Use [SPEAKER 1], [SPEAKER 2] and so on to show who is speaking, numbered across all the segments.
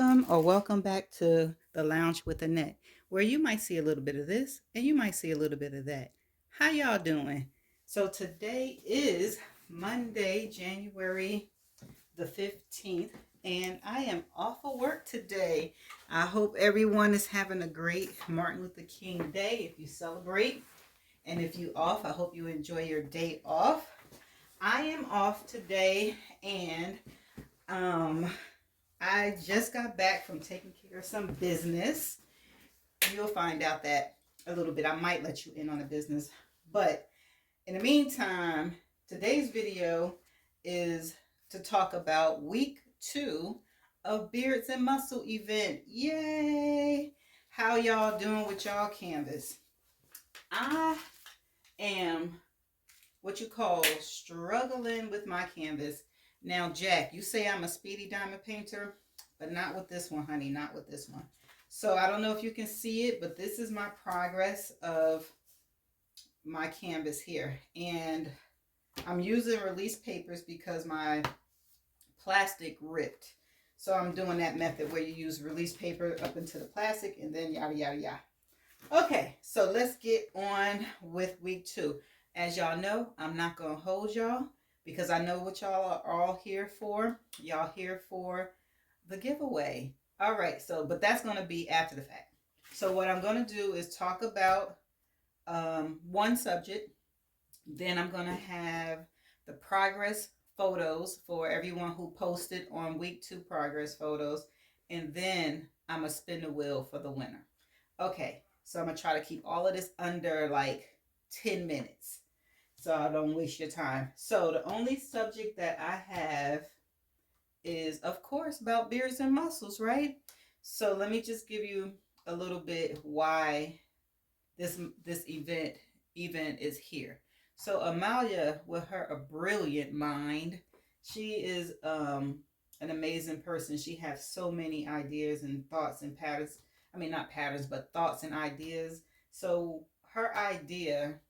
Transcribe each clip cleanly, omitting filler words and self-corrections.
[SPEAKER 1] Welcome or welcome back to the Lounge with Annette, where you might see a little bit of this and you might see a little bit of that. How y'all doing? So today is Monday, January the 15th, and I am off of work today. I hope everyone is having a great Martin Luther King Day if you celebrate. And if you off, I hope you enjoy your day off. I am off today and um I just got back from taking care of some business. You'll find out that a little bit. I might let you in on a business. But in the meantime, today's video is to talk about week 2 of Beards and Muscle event. Yay! How y'all doing with y'all canvas? I am what you call struggling with my canvas. Now, Jack, you say I'm a speedy diamond painter, but not with this one, honey, not with this one. So I don't know if you can see it, but this is my progress of my canvas here. And I'm using release papers because my plastic ripped. So I'm doing that method where you use release paper up into the plastic and then yada, yada, yada. Okay, so let's get on with week 2. As y'all know, I'm not going to hold y'all because I know what y'all are all here for. Y'all here for the giveaway. All right, so, but that's going to be after the fact. So what I'm going to do is talk about one subject. Then I'm going to have the progress photos for everyone who posted on week 2 progress photos. And then I'm going to spin the wheel for the winner. Okay, so I'm going to try to keep all of this under like 10 minutes so I don't waste your time. So the only subject that I have is, of course, about beards and muscles, right? So let me just give you a little bit why this event is here. So Amalia, with her a brilliant mind, she is an amazing person. She has so many ideas and thoughts and patterns. I mean, not patterns, but thoughts and ideas. So her idea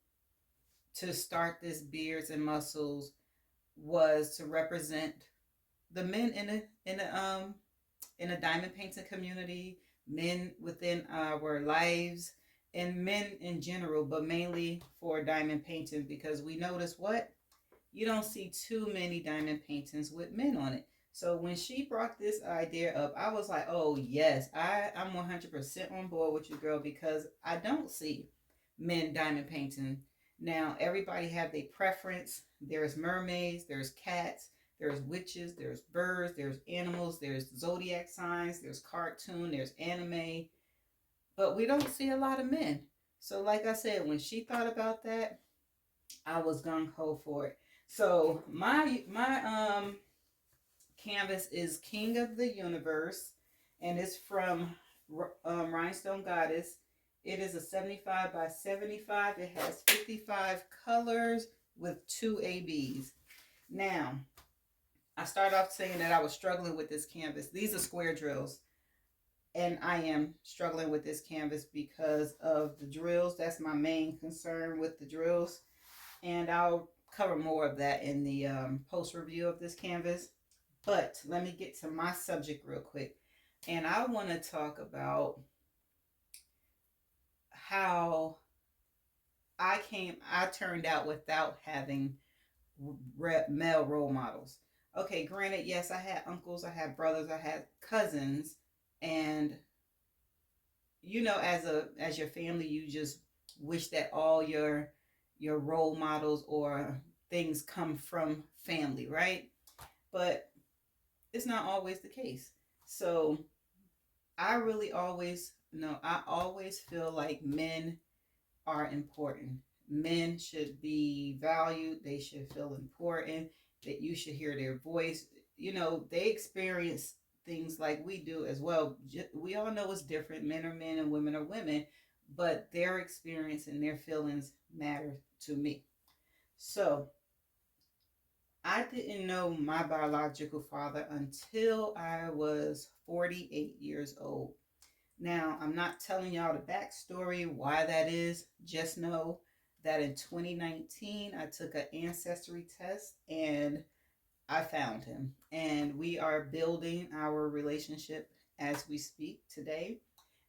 [SPEAKER 1] to start this Beards and Muscles was to represent the men in a diamond painting community, men within our lives, and men in general, but mainly for diamond painting because we notice what? You don't see too many diamond paintings with men on it. So when she brought this idea up, I was like, oh yes, I'm 100% on board with you, girl, because I don't see men diamond painting. Now everybody have their preference. There's mermaids, there's cats, there's witches, there's birds, there's animals, there's zodiac signs, there's cartoon, there's anime, but we don't see a lot of men. So like I said, when she thought about that, I was gung ho for it. So my canvas is King of the Universe, and it's from Rhinestone Goddess. It is a 75 by 75. It has 55 colors with 2 ABs. Now, I started off saying that I was struggling with this canvas. These are square drills, and I am struggling with this canvas because of the drills. That's my main concern with the drills, and I'll cover more of that in the post review of this canvas. But let me get to my subject real quick, and I want to talk about how I turned out without having male role models. Okay, granted, yes, I had uncles, I had brothers, I had cousins, and as your family, you just wish that all your role models or things come from family, right? But it's not always the case. So I really always I always feel like men are important. Men should be valued, they should feel important, that you should hear their voice. They experience things like we do as well. We all know it's different. Men are men and women are women, but their experience and their feelings matter to me. So I didn't know my biological father until I was 48 years old. Now, I'm not telling y'all the backstory, why that is. Just know that in 2019, I took an ancestry test and I found him. And we are building our relationship as we speak today,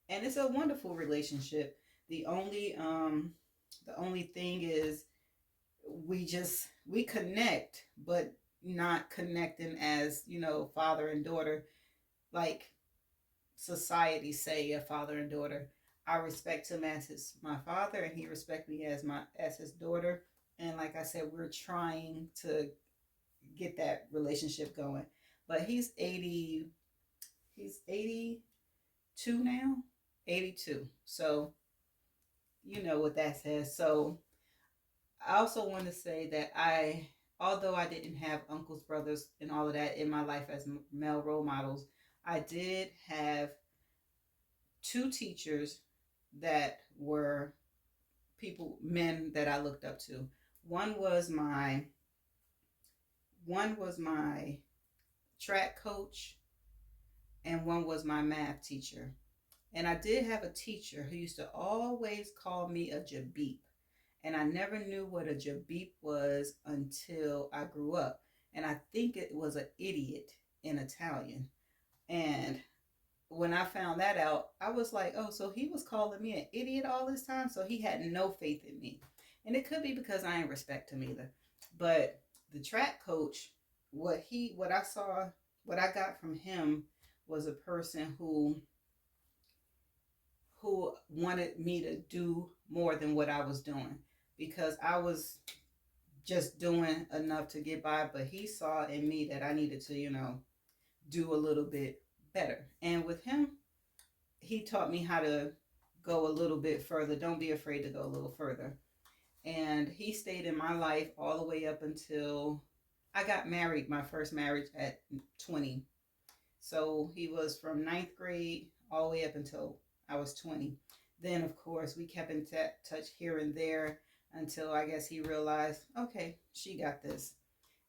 [SPEAKER 1] and it's a wonderful relationship. The only thing is we connect, but not connecting as father and daughter, like society say a father and daughter. I respect him as my father, and he respect me as his daughter. And like I said, we're trying to get that relationship going. But he's 80. He's 82 now. 82. So you know what that says. So I also want to say that although I didn't have uncles, brothers, and all of that in my life as male role models, I did have two teachers that were men that I looked up to. One was my one was my track coach, and one was my math teacher. And I did have a teacher who used to always call me a Jabib. And I never knew what a Jabib was until I grew up. And I think it was an idiot in Italian. And when I found that out, I was like, oh, so he was calling me an idiot all this time? So he had no faith in me. And it could be because I ain't respect him either. But the track coach, what I got from him was a person who wanted me to do more than what I was doing, because I was just doing enough to get by, but he saw in me that I needed to, do a little bit better. And with him, he taught me how to go a little bit further. Don't be afraid to go a little further. And he stayed in my life all the way up until I got married, my first marriage at 20. So he was from ninth grade all the way up until I was 20. Then, of course, we kept in touch here and there until I guess he realized, okay, she got this.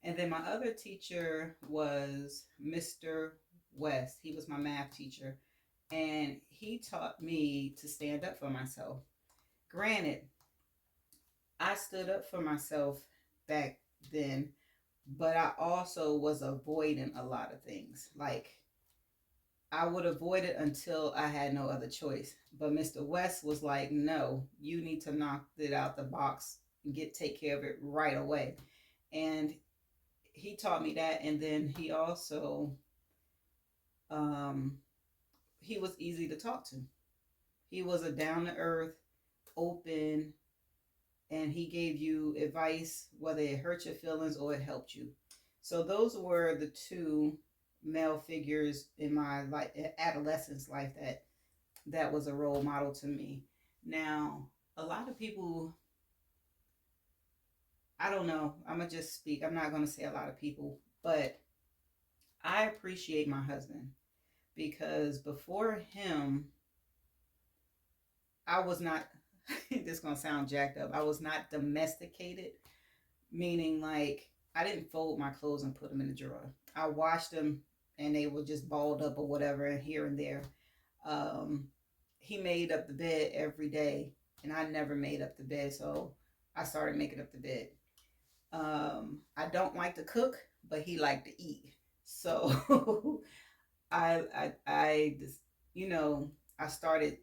[SPEAKER 1] And then my other teacher was Mr. West. He was my math teacher. And he taught me to stand up for myself. Granted, I stood up for myself back then, but I also was avoiding a lot of things. Like, I would avoid it until I had no other choice. But Mr. West was like, no, you need to knock it out the box and take care of it right away. And he taught me that. And then he also, he was easy to talk to. He was a down to earth, open, and he gave you advice, whether it hurt your feelings or it helped you. So those were the two male figures in my adolescence life that was a role model to me. Now, a lot of people, I don't know, I'm gonna just speak. I'm not gonna say a lot of people, but I appreciate my husband, because before him, I was not this gonna sound jacked up. I was not domesticated, meaning like I didn't fold my clothes and put them in the drawer. I washed them and they were just balled up or whatever, and here and there. He made up the bed every day, and I never made up the bed, so I started making up the bed. I don't like to cook, but he liked to eat, so I just I started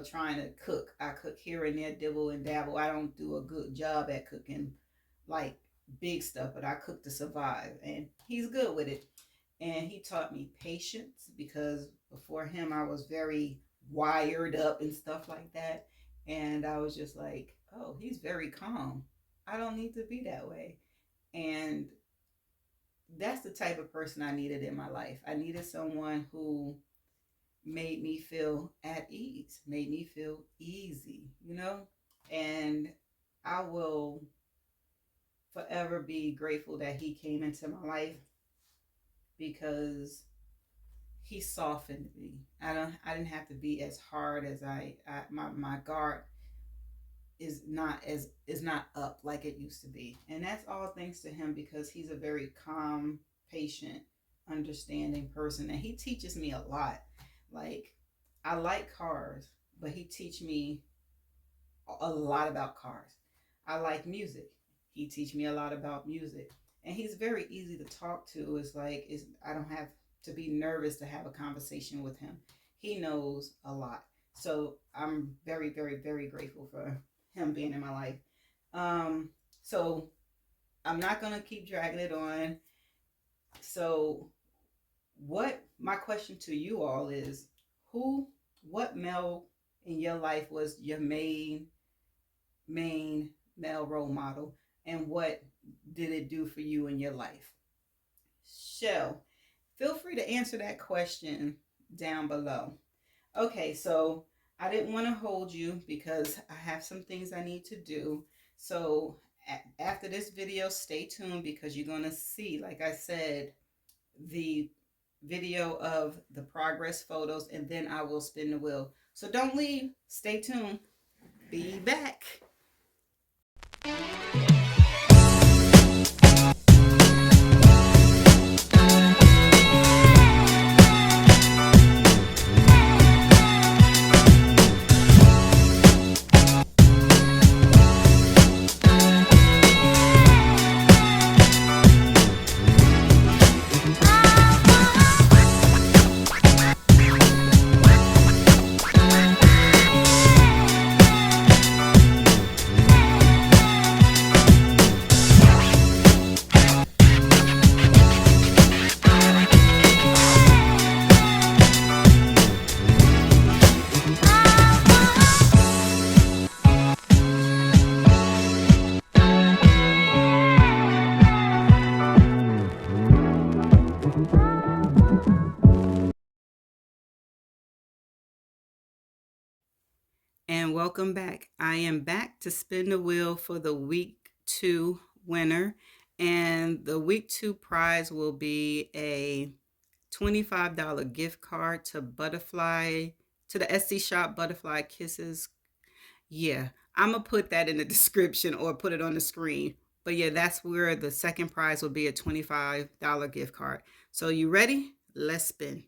[SPEAKER 1] trying to cook. I cook here and there, dibble and dabble. I don't do a good job at cooking like big stuff, but I cook to survive, and he's good with it. And he taught me patience, because before him I was very wired up and stuff like that, and I was just like, oh, he's very calm. I don't need to be that way. And that's the type of person I needed in my life. I needed someone who made me feel at ease, made me feel easy. And I will forever be grateful that he came into my life, because he softened me. I didn't have to be as hard as my guard is not up like it used to be. And that's all thanks to him, because he's a very calm, patient, understanding person, and he teaches me a lot. Like, I like cars, but he teach me a lot about cars. I like music. He teach me a lot about music. And he's very easy to talk to. I don't have to be nervous to have a conversation with him. He knows a lot. So I'm very, very, very grateful for him being in my life. So I'm not gonna keep dragging it on. So what my question to you all is, who what male in your life was your main male role model, and what did it do for you in your life? Shell, feel free to answer that question down below. Okay, so I didn't want to hold you because I have some things I need to do. So after this video, stay tuned because you're going to see, like I said, the video of the progress photos, and then I will spin the wheel. So don't leave. Stay tuned. Be back. And welcome back. I am back to spin the wheel for the week 2 winner. And the week 2 prize will be a $25 gift card to the Etsy shop Butterfly Kisses. Yeah, I'm going to put that in the description or put it on the screen. But yeah, that's where the second prize will be, a $25 gift card. So you ready? Let's spin.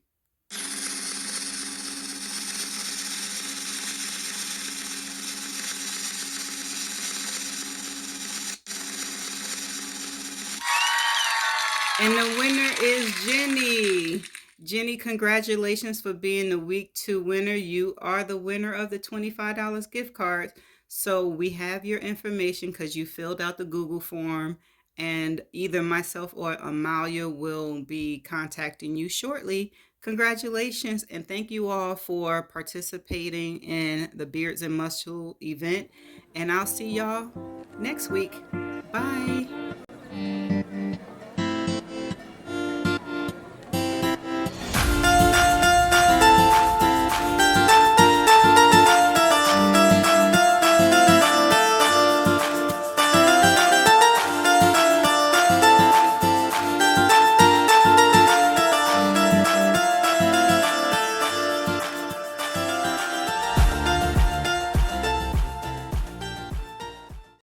[SPEAKER 1] And the winner is Jenny. Jenny, congratulations for being the week 2 winner. You are the winner of the $25 gift card. So we have your information because you filled out the Google form, and either myself or Amalia will be contacting you shortly. Congratulations, and thank you all for participating in the Beards and Muscle event. And I'll see y'all next week. Bye.